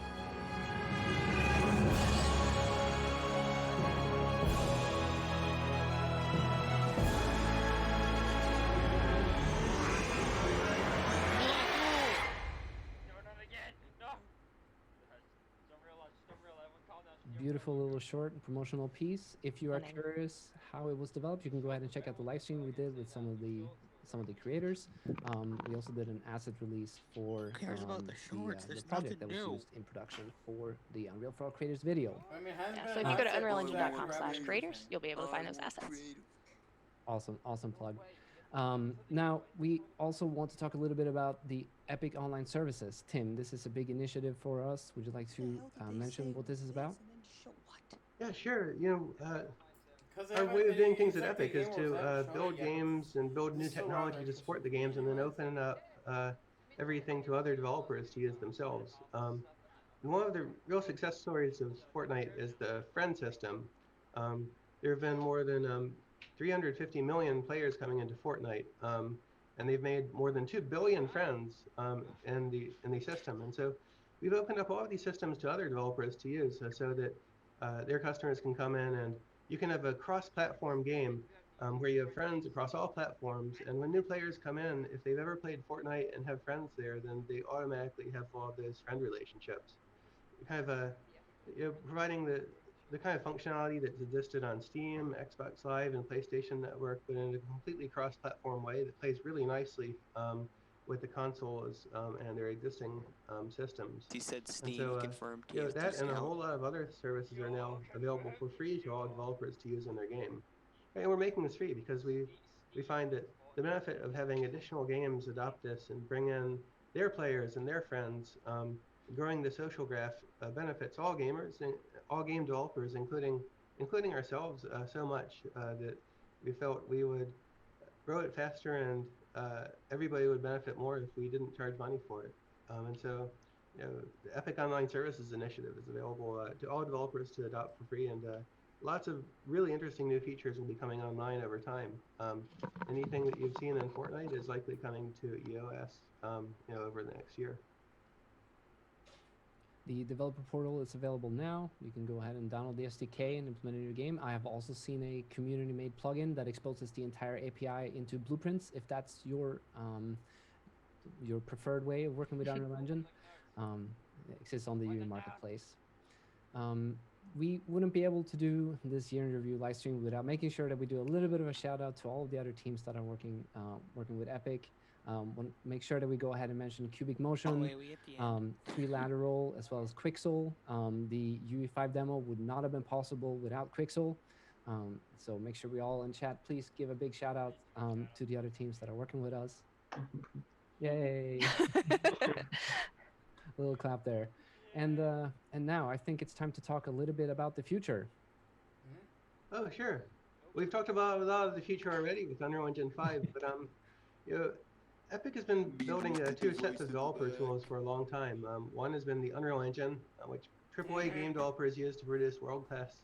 Beautiful little short promotional piece. If you are curious how it was developed, you can go ahead and check out the live stream we did with some of the creators. We also did an asset release for the project that was used in production for the Unreal for All Creators video. Yeah, so if you go to unrealengine.com/creators, you'll be able to find those assets. Awesome plug. Now, we also want to talk a little bit about the Epic Online Services. Tim, this is a big initiative for us. Would you like to mention what this is about? Yeah, sure. Our way of doing things at Epic is to build games and build new technology to support the games, and then open up everything to other developers to use themselves. And one of the real success stories of Fortnite is the friend system. There have been more than 350 million players coming into Fortnite, and they've made more than 2 billion friends in the system. And so we've opened up all of these systems to other developers to use, so that their customers can come in and you can have a cross-platform game where you have friends across all platforms. And when new players come in, if they've ever played Fortnite and have friends there, then they automatically have all of those friend relationships. Kind of providing the kind of functionality that's existed on Steam, Xbox Live, and PlayStation Network, but in a completely cross-platform way that plays really nicely with the consoles and their existing systems. He said And Steam so, confirmed he you know, has that and a discount. whole lot of other services are now available for free to all developers to use in their game. And we're making this free because we find that the benefit of having additional games adopt this and bring in their players and their friends, growing the social graph benefits all gamers and all game developers, including ourselves, so much that we felt we would grow it faster and everybody would benefit more if we didn't charge money for it. And so, you know, the Epic Online Services Initiative is available to all developers to adopt for free, and lots of really interesting new features will be coming online over time. Anything that you've seen in Fortnite is likely coming to EOS, you know, over the next year. The developer portal is available now. You can go ahead and download the SDK and implement it in your game. I have also seen a community-made plugin that exposes the entire API into blueprints, if that's your preferred way of working with Unreal Engine. It exists on the UE Marketplace. We wouldn't be able to do this year in review live stream without making sure that we do a little bit of a shout out to all of the other teams that are working with Epic. Make sure that we go ahead and mention Cubic Motion, Trilateral, as well as Quixel. The UE5 demo would not have been possible without Quixel. So make sure we all in chat, please give a big shout out to the other teams that are working with us. Yay! A little clap there. And now I think it's time to talk a little bit about the future. Oh, sure. We've talked about a lot of the future already with Unreal Engine 5, but you know, Epic has been building two sets of developer tools for a long time. One has been the Unreal Engine, which AAA game developers use to produce world-class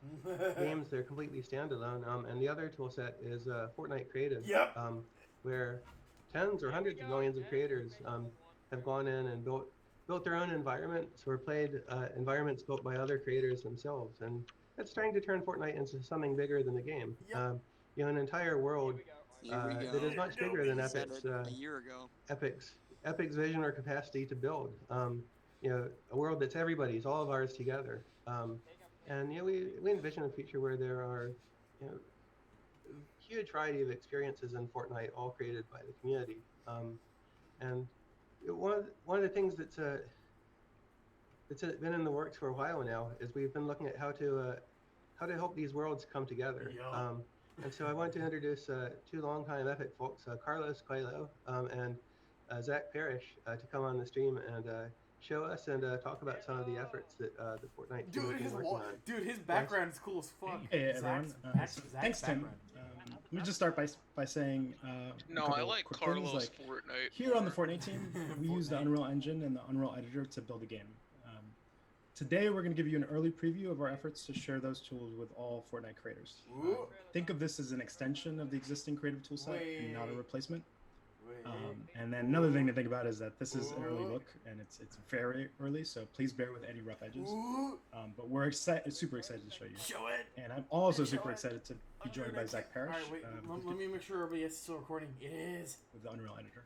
games. They're completely standalone. And the other tool set is Fortnite Creative, where tens or hundreds of millions of creators have gone in and built their own environments or played environments built by other creators themselves. And that's trying to turn Fortnite into something bigger than the game. You know, an entire world that is much bigger than Epic's a year ago. Epic's vision or capacity to build. You know, a world that's everybody's, all of ours together. And you know, we envision a future where there are, you know, huge variety of experiences in Fortnite, all created by the community. And you know, one of the things that's been in the works for a while now is we've been looking at how to help these worlds come together. And so I wanted to introduce two longtime Epic folks, Carlos Coelho and Zach Parrish, to come on the stream and show us and talk about some of the efforts that the Fortnite team has been working on. Dude, his background is cool as fuck. Hey everyone. Thanks, Tim. Let me just start by saying no, I like Carlos like, Fortnite. Here on the Fortnite team, we use the Unreal Engine and the Unreal Editor to build a game. Today, we're going to give you an early preview of our efforts to share those tools with all Fortnite creators. Think of this as an extension of the existing creative toolset and not a replacement. And then another thing to think about is that this is an early look, and it's very early, so please bear with any rough edges. But we're super excited to show you. Show it! And I'm also super excited to be joined by Zach Parrish. Alright, wait, let me make sure everybody is still recording. It is! With the Unreal Editor.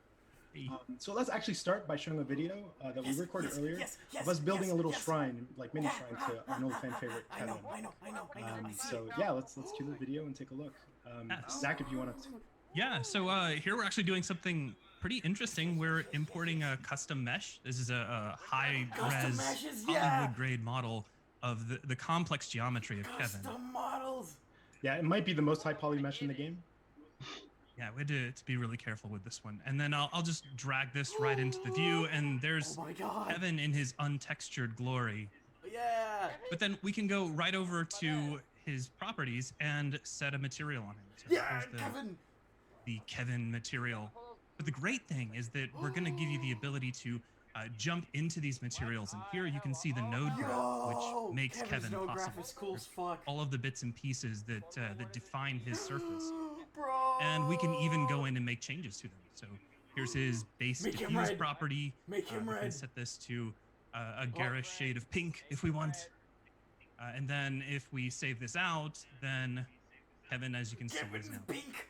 So let's actually start by showing a video that we recorded earlier of us building a little shrine, like mini shrine to our old fan favorite Kevin. So yeah, let's cue the video and take a look. Zach, if you want to. Yeah, so here we're actually doing something pretty interesting. We're importing a custom mesh. This is a high-res Hollywood-grade model of the complex geometry of Kevin. Custom models! Yeah, it might be the most high poly mesh in the game. Yeah, we had to be really careful with this one. And then I'll just drag this right into the view, and there's Kevin in his untextured glory. Yeah! But then we can go right over to his properties and set a material on him. So yeah, Kevin! The Kevin material. But the great thing is that we're going to give you the ability to jump into these materials. And here you can see the node graph, which makes Kevin's Kevin node graph possible. is cool as fuck. All of the bits and pieces that define his surface. Bro. And we can even go in and make changes to them. So here's his base Make him diffuse red. property. Make him We can red. set this to a garish shade of pink if we want. And then if we save this out, then Kevin, as you can see, is now pink.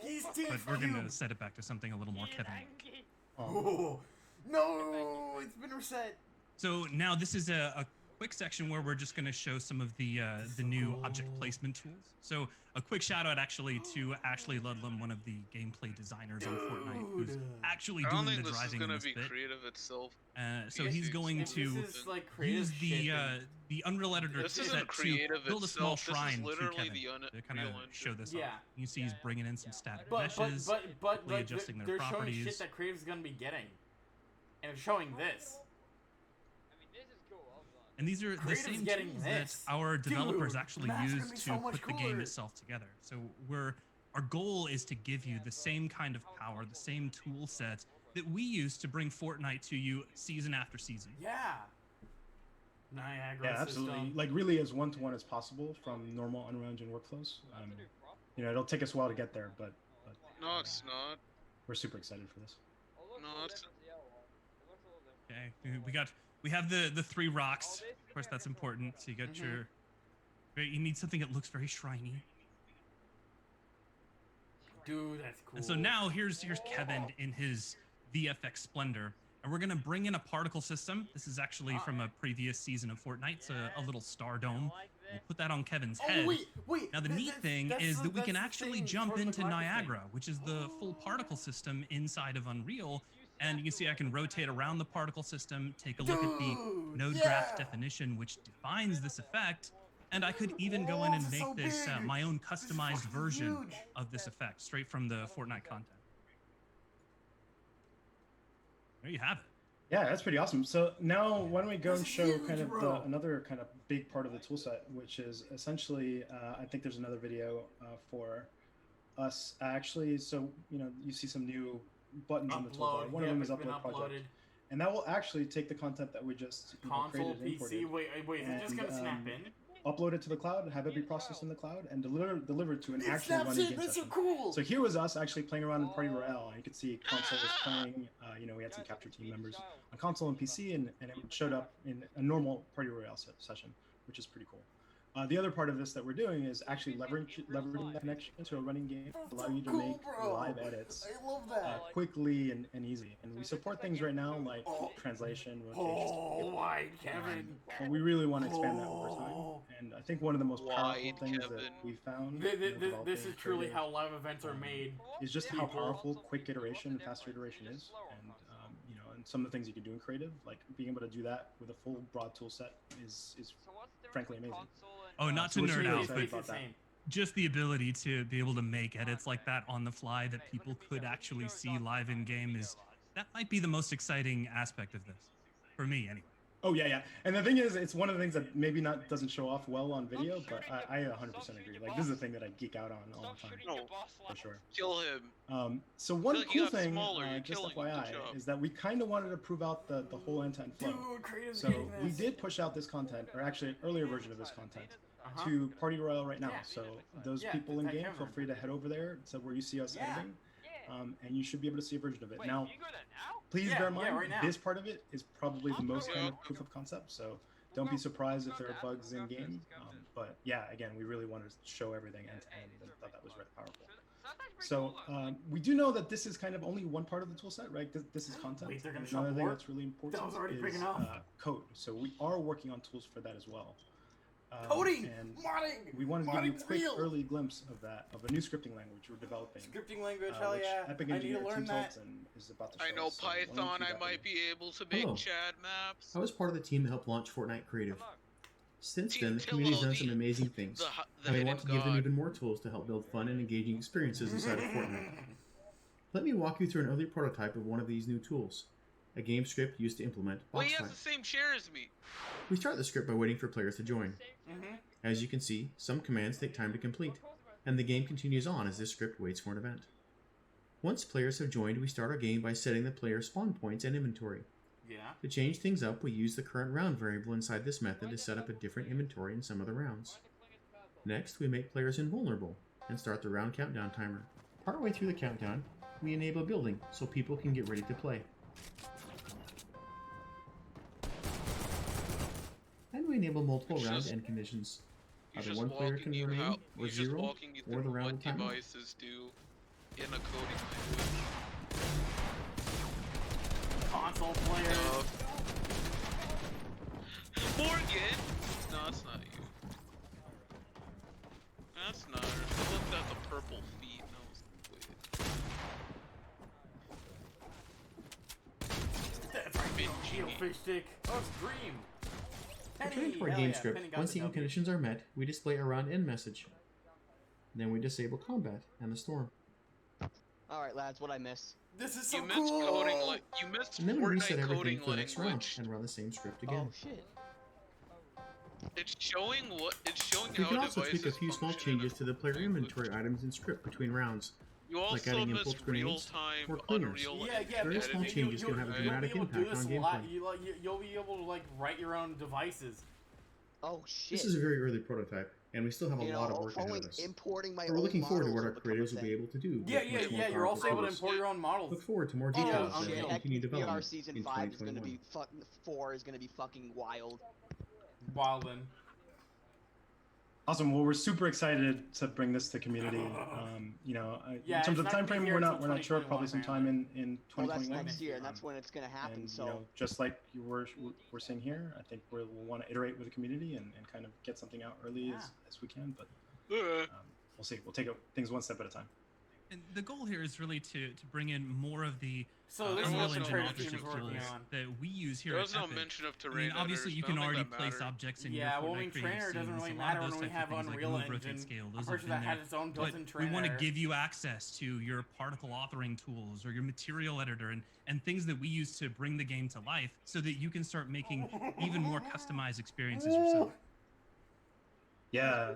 He's team but we're going to set it back to something a little more Kevin-like. Oh, no, it's been reset. So now this is a quick section where we're just going to show some of the new object placement tools. So a quick shout out actually to Ashley Ludlam, one of the gameplay designers on Fortnite, who's actually doing the driving in this bit. Creative itself. So he's going to use the Unreal Editor set to build a small shrine to Kevin to kind of show this off. You see he's bringing in some static meshes, but adjusting their they're properties. showing shit that Creative's gonna be getting, and it's showing this. And these are the same tools that our developers actually use to put the game itself together. So our goal is to give you the same kind of power, the same tool set that we use to bring Fortnite to you season after season. Yeah. Niagara Yeah, absolutely. system. Like really as one-to-one as possible from normal Unreal Engine workflows. You know, it'll take us a while to get there, but No, it's not. we're super excited for this. No, it's... Okay, we have the 3 rocks. Of course, that's important. So you got you need something that looks very shiny. Dude, that's cool. And so now here's Kevin in his VFX splendor, and we're gonna bring in a particle system. This is actually from a previous season of Fortnite. It's a little star dome. We'll put that on Kevin's head. Wait. Now the neat thing is that we can actually jump into Niagara, which is the full particle system inside of Unreal. And you can see I can rotate around the particle system, take a look at the node graph definition, which defines this effect. And I could even go in and make this my own customized version of this effect, straight from the Fortnite content. There you have it. Yeah, that's pretty awesome. So now why don't we go and show kind of another kind of big part of the toolset, which is essentially, I think there's another video for us actually. So, you know, you see some new buttons on the toolbar. One of them is upload project. And that will actually take the content that we just console, created and imported. PC, wait, is it just gonna snap in? Upload it to the cloud, have it be processed in the cloud, and delivered to an actual running game That's session. so cool. So here was us actually playing around in Party Royale. You could see console was playing. You know, we had some capture team members on console and PC, and it showed up in a normal Party Royale session, which is pretty cool. The other part of this that we're doing is actually leveraging that connection to a running game to allow you to make live edits quickly and easy. And we support things right now like translation, rotation. Kevin. But we really want to expand that over time. And I think one of the most powerful things that we found This is truly how live events are made. is just how powerful quick iteration and faster iteration is. And you know, and some of the things you can do in creative, like being able to do that with a full broad tool set is frankly amazing. Oh, not to nerd out, but just the ability to be able to make edits like that on the fly that people could actually see live in game that might be the most exciting aspect of this, for me anyway. Oh yeah. And the thing is, it's one of the things that maybe doesn't show off well on video, but I 100% agree. Like this is the thing that I geek out on all the time, for sure. Kill him. So one cool thing, just FYI, is that we kind of wanted to prove out the whole end-to-end flow. So we did push out this content, or actually an earlier version of this content, to Party Royale right now. So those people in game, feel free to head over there to where you see us editing, and you should be able to see a version of it. Now, please bear in mind, this part of it is probably the most kind of proof of concept, so don't be surprised if there are bugs in game. But yeah, again, we really wanted to show everything end to end, and thought that was really powerful. So we do know that this is kind of only one part of the tool set, right? This is content. Another thing that's really important is code. So we are working on tools for that as well. Coding! And modding! We wanted to give you a quick early glimpse of that, of a new scripting language we're developing. Scripting language, hell yeah. Epic I need to learn that. Is about to I know Python, I might be able to make Chad maps. I was part of the team that helped launch Fortnite Creative. Since then, the community's done some amazing things, and I want to give them even more tools to help build fun and engaging experiences inside of Fortnite. Let me walk you through an early prototype of one of these new tools, a game script used to implement box Well, he has fight. the same chair as me. We start the script by waiting for players to join. As you can see, some commands take time to complete, and the game continues on as this script waits for an event. Once players have joined, we start our game by setting the player's spawn points and inventory. Yeah. To change things up, we use the current round variable inside this method to set up a different inventory in some of the rounds. Next, we make players invulnerable and start the round countdown timer. Partway through the countdown, we enable building so people can get ready to play. And we enable multiple round end conditions. Either one player can remain, or zero, or the round will time out. Devices do in a coding language. Console player. Morgan! No, that's not you. That's not her. She looked at the purple feet. That's right, Geo fish stick. Oh, it's Dream. Returning to our game script, once the end conditions are met, we display a round end message. Then we disable combat and the storm. Alright lads, what I miss? This is so you cool! missed coding like you missed And then we reset Fortnite everything coding for the next round language. and run the same script again. Oh shit. It's showing We how can also devices tweak a few small changes to the player inventory items in script between rounds, You also like adding missed impulse grenades real-time or cleaners. Unreal Very small changes can have a dramatic impact on gameplay. You'll be able to like write your own devices. Oh shit. This is a very early prototype, and we still have a lot of work ahead of us. Importing my But we're looking forward to what our models creators will be able to do. Yeah, you're also able to import your own models. Look forward to more details as we continue development our season in 5 is gonna 2021. be fucking 4 is gonna be fucking wild. Wildin'. Awesome. Well, we're super excited to bring this to community. In terms of time frame, we're not sure. Probably sometime in 2021. Well, that's next year, and that's when it's gonna happen. And, so just like we're seeing here, I think we'll want to iterate with the community and kind of get something out early as we can. But we'll see. We'll take things one step at a time. And the goal here is really to bring in more of the this is Unreal what the Engine trade object team is working tools on. that we use here. There was at no Epic. mention of I terrain mean, obviously, editors, you but I can don't already think that place mattered. objects in Yeah, your well, I Fortnite mean, creative trainer doesn't scenes. really A lot matter of when those we type of have things like Unreal move, rotate, Engine. scale, I'm those pretty have sure been that there. had its own But built-in we want to trainer. give you access to your particle authoring tools or your material editor and things that we use to bring the game to life so that you can start making even more customized experiences yourself. Yeah,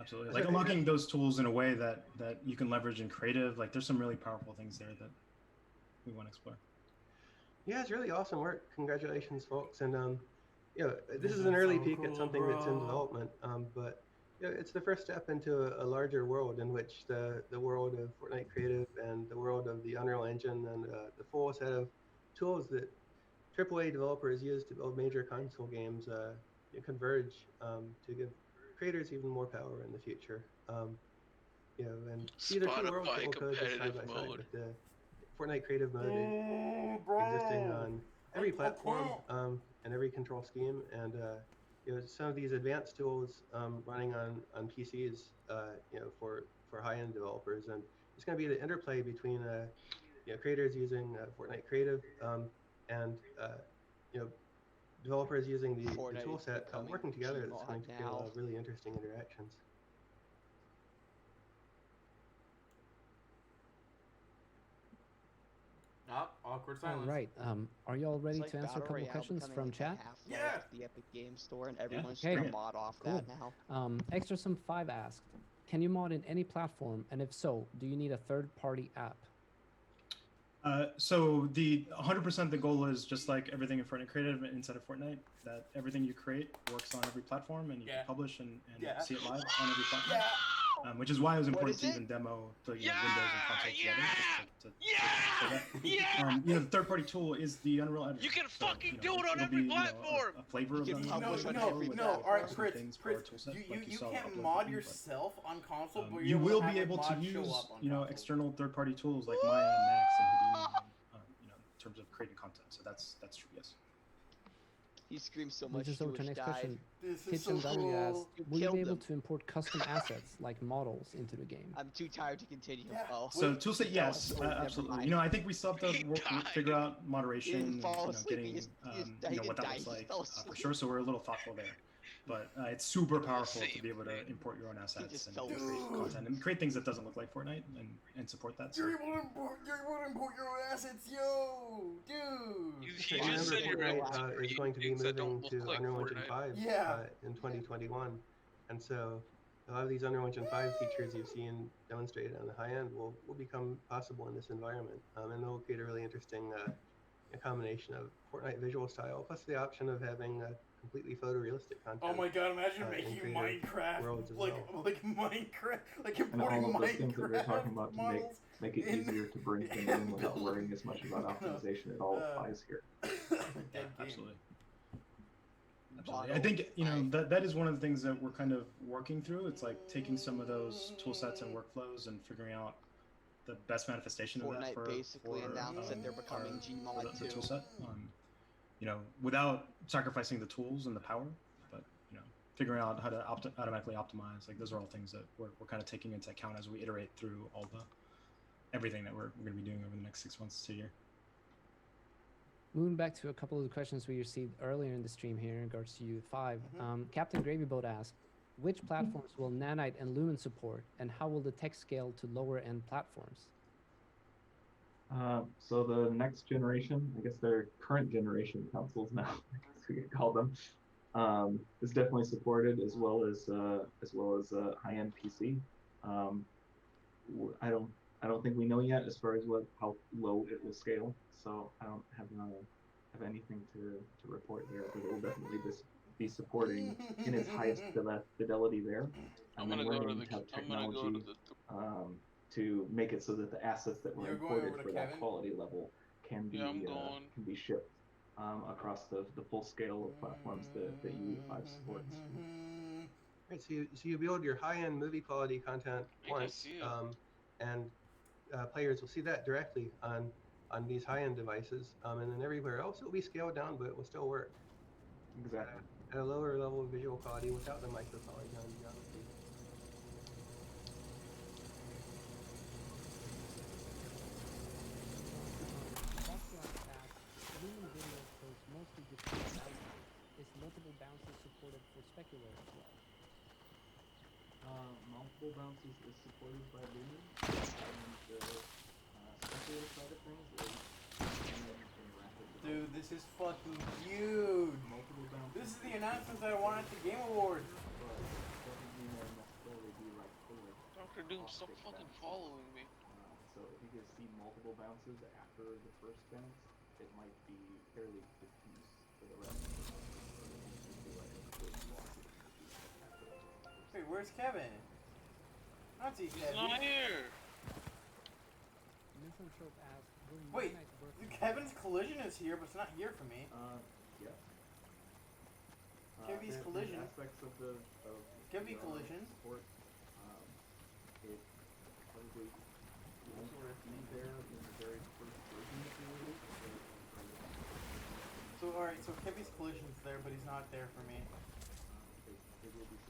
absolutely. Like unlocking those tools in a way that you can leverage in creative. Like there's some really powerful things there that we want to explore. Yeah, it's really awesome work. Congratulations, folks. And this is an early peek at something that's in development. But it's the first step into a larger world in which the world of Fortnite Creative and the world of the Unreal Engine and the full set of tools that AAA developers use to build major console games converge to give creators even more power in the future. And see the two worlds that will coexist side by side with the Fortnite Creative Mode existing on every platform and every control scheme, and some of these advanced tools running on PCs, for high-end developers, and it's going to be the interplay between creators using Fortnite Creative and developers using the tool set working together. That's going to feel really interesting interactions. Awkward All silence. right. Are you all ready to answer a couple questions from chat? Yeah. The Epic Game Store, and everyone's Okay. gonna mod off that now. Extrasum5 asked, can you mod in any platform? And if so, do you need a third-party app? So the 100% the goal is just like everything in Fortnite Creative inside of Fortnite, that everything you create works on every platform and you can publish and see it live on every platform. Which is why it was important to even demo the Windows and console together. The third-party tool is the Unreal Editor. You can fucking do it on every platform. A flavor of No. All right, Pritz, you can't mod yourself on console, but you will be able to use external third-party tools like Maya and Max and Houdini, in terms of creating content. So that's true. Yes. He screams so We'll much. just over to next question. This is Kitchen so W asked, cool. will you be able Killed to import custom assets like models into the game? I'm too tired to continue. Oh. So toolset, yes, absolutely. I think we still have to figure out moderation, getting what that looks like for sure. So we're a little thoughtful there, but it's super powerful to be able to import your own assets and create content and create things that doesn't look like Fortnite and support that. So. You're able to import your own assets, yo, dude. So Fortnite is going to be moving to Unreal Engine 5 in 2021, and so a lot of these Unreal Engine 5 features you've seen demonstrated on the high end will become possible in this environment, and they'll create a really interesting a combination of Fortnite visual style plus the option of having completely photorealistic content. Oh my god, imagine in making creative Minecraft worlds as like well. Minecraft, like And importing all of those things that you're Minecraft talking about to models. make it easier to bring them in without worrying as much about optimization. It all applies here. Absolutely. Absolutely. I think, you know, that is one of the things that we're kind of working through. It's like taking some of those tool sets and workflows and figuring out the best manifestation of that Fortnite for basically announced that they're becoming Gmod the too. tool set. You know, without sacrificing the tools and the power, but you know, figuring out how to automatically optimize. Like those are all things that we're kind of taking into account as we iterate through all the everything that we're going to be doing over the next 6 months to a year. Moving back to a couple of the questions we received earlier in the stream here in regards to U5, Captain Gravyboat asked, which platforms will Nanite and Lumen support, and how will the tech scale to lower end platforms? So the next generation, I guess they're current generation consoles now, I guess we could call them, is definitely supported as well as high-end PC. I don't think we know yet as far as how low it will scale, so I don't have anything to report there, but it will definitely be supporting in its highest fidelity there. And then we're going to have technology to make it so that the assets that were imported for that quality level can be shipped across the full scale of platforms that U5 supports. Right, so you build your high-end movie quality content once, and players will see that directly on these high-end devices, and then everywhere else it will be scaled down, but it will still work. Exactly. At a lower level of visual quality without the micro polygon geometry. Lumen Video shows mostly discrete bounces. Is multiple bounces supported for specular as well? Multiple bounces is supported by Lumen, and the speculative side of things is interactive. Dude, this is fucking huge. Multiple bounces. This is the announcements I wanted at the Game Awards. But it doesn't mean they'll necessarily be like full. Dr. Doom, stop fucking following me. So if you can see multiple bounces after the first bounce, it might be fairly diffuse for the rest of the Wait, where's Kevin? I don't see Kevin. He's not here. Misanthrope asked, wait, Kevin's collision is here, but it's not here for me. Yes. Kevin's collision. Aspects of Kevin collision. Support, it probably won't be there in the very first version of the release. So alright, so Kevin's collision's there, but he's not there for me. It will be